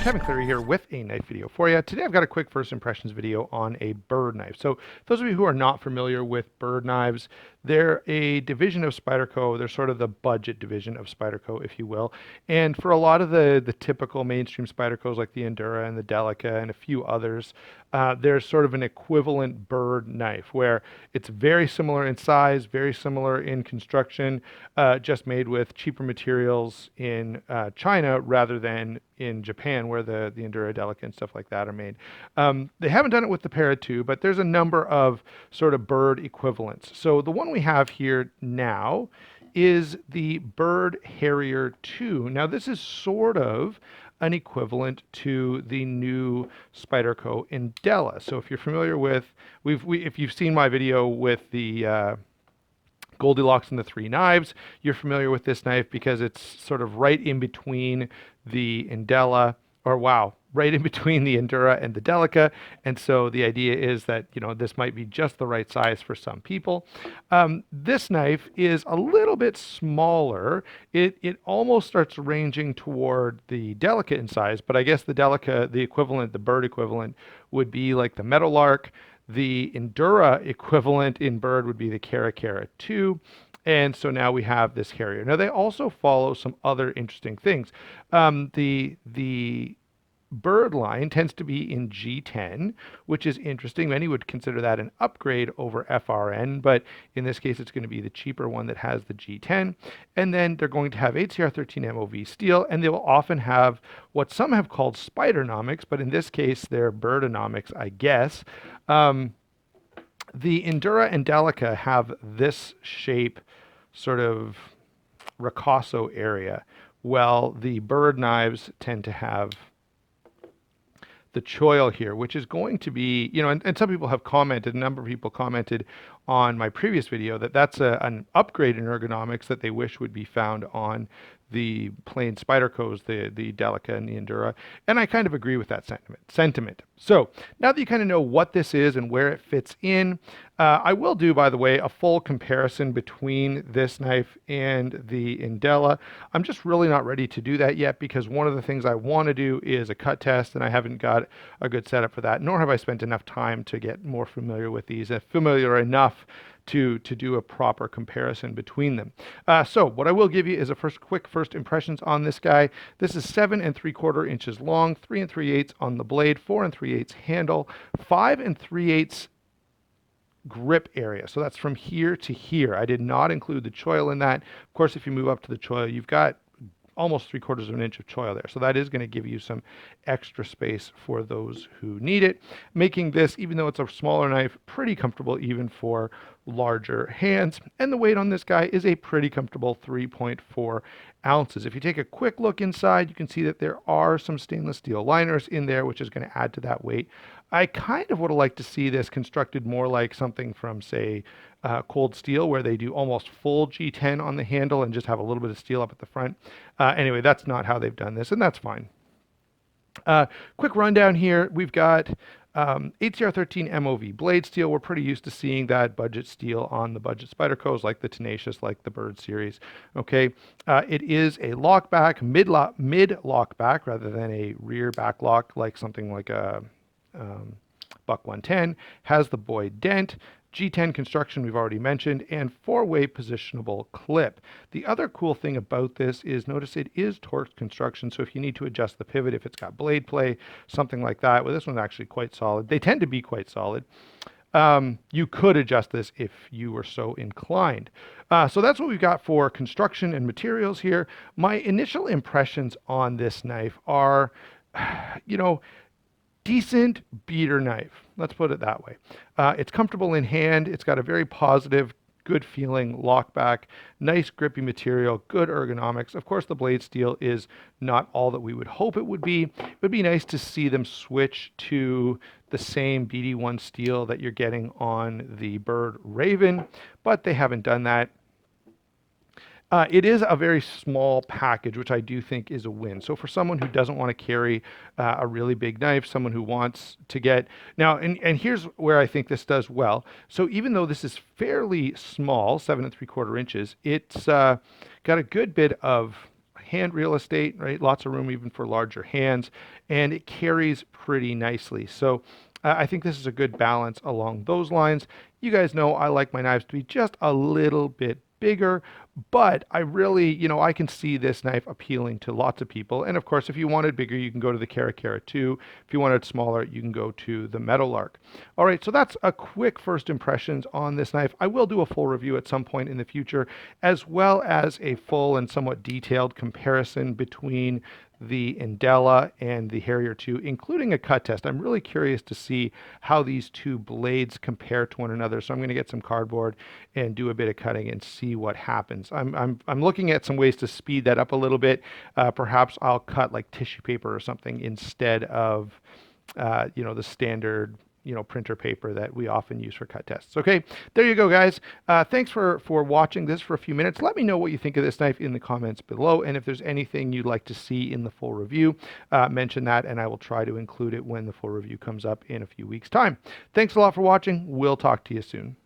Kevin Cleary here with a knife video for you. Today I've got a quick first impressions video on a Byrd knife. So those of you who are not familiar with Byrd knives, they're a division of Spyderco. They're sort of the budget division of Spyderco, if you will. And for a lot of the typical mainstream Spydercos like the Endura and the Delica and a few others, there's sort of an equivalent Byrd knife where it's very similar in size, very similar in construction, just made with cheaper materials in China rather than in Japan, where the Endura Delica and stuff like that are made. They haven't done it with the Para 2, but there's a number of sort of Byrd equivalents. So the one we have here now is the Byrd Harrier 2. Now this is sort of an equivalent to the new Spyderco Indela. So if you're familiar with, if you've seen my video with the Goldilocks and the Three Knives, you're familiar with this knife because it's sort of right in between the Indela, or wow, right in between the Endura and the Delica. And so the idea is that, you know, this might be just the right size for some people. This knife is a little bit smaller. It almost starts ranging toward the Delica in size, but I guess the Delica, the equivalent, the Byrd equivalent, would be like the Meadowlark. The Endura equivalent in Byrd would be the Cara 2. And so now we have this Harrier. Now they also follow some other interesting things. The Byrd line tends to be in G10, which is interesting. Many would consider that an upgrade over FRN, but in this case, it's going to be the cheaper one that has the G10. And then they're going to have HCR13 MOV steel, and they will often have what some have called Spidernomics, but in this case, they're Byrdonomics, I guess. The Endura and Delica have this shape, sort of ricasso area, while the Byrd knives tend to have the choil here, which is going to be, you know, and some people have commented, a number of people commented on my previous video that that's an upgrade in ergonomics that they wish would be found on the plain Spydercos, the Delica and the Endura, and I kind of agree with that sentiment. So now that you kind of know what this is and where it fits in, I will do, by the way, a full comparison between this knife and the Indela. I'm just really not ready to do that yet because one of the things I want to do is a cut test, and I haven't got a good setup for that, nor have I spent enough time to get more familiar with these, familiar enough to do a proper comparison between them. So what I will give you is a quick first impressions on this guy. This is 7 3/4 inches long, 3 3/8 on the blade, 4 3/8 handle, 5 3/8 grip area. So that's from here to here. I did not include the choil in that. Of course, if you move up to the choil, you've got almost 3/4 of an inch of choil there. So that is going to give you some extra space for those who need it, making this, even though it's a smaller knife, pretty comfortable even for larger hands. And the weight on this guy is a pretty comfortable 3.4 ounces. If you take a quick look inside, you can see that there are some stainless steel liners in there, which is going to add to that weight. I kind of would have liked to see this constructed more like something from, say, Cold Steel, where they do almost full G10 on the handle and just have a little bit of steel up at the front. Anyway, that's not how they've done this, and that's fine. Quick rundown here. We've got HCR13 MOV blade steel. We're pretty used to seeing that budget steel on the budget Spydercos, like the Tenacious, like the Byrd series. Okay, it is a lockback, mid lockback, rather than a rear back lock like something like a Buck 110. Has the Boyd dent. G10 construction we've already mentioned, and 4-way positionable clip. The other cool thing about this is, notice it is torqued construction, so if you need to adjust the pivot, if it's got blade play, something like that, well, this one's actually quite solid. They tend to be quite solid. You could adjust this if you were so inclined. So that's what we've got for construction and materials here. My initial impressions on this knife are, you know, decent beater knife. Let's put it that way. It's comfortable in hand. It's got a very positive, good feeling lockback, nice grippy material, good ergonomics. Of course, the blade steel is not all that we would hope it would be. It would be nice to see them switch to the same BD1 steel that you're getting on the Byrd Raven, but they haven't done that. It is a very small package, which I do think is a win. So for someone who doesn't want to carry a really big knife, someone who wants to get... Now, and here's where I think this does well. So even though this is fairly small, 7 3/4 inches, it's got a good bit of hand real estate, right? Lots of room even for larger hands, and it carries pretty nicely. So I think this is a good balance along those lines. You guys know I like my knives to be just a little bit bigger, but I really, I can see this knife appealing to lots of people. And of course, if you wanted bigger, you can go to the Cara 2. If you wanted smaller, you can go to the Meadowlark. All right, so that's a quick first impressions on this knife. I will do a full review at some point in the future, as well as a full and somewhat detailed comparison between the Indela and the Harrier 2, including a cut test. I'm really curious to see how these two blades compare to one another. So I'm going to get some cardboard and do a bit of cutting and see what happens. I'm looking at some ways to speed that up a little bit. Perhaps I'll cut like tissue paper or something instead of the standard printer paper that we often use for cut tests. Okay, there you go, guys. Thanks for watching this for a few minutes. Let me know what you think of this knife in the comments below, and if there's anything you'd like to see in the full review, mention that, and I will try to include it when the full review comes up in a few weeks' time. Thanks a lot for watching. We'll talk to you soon.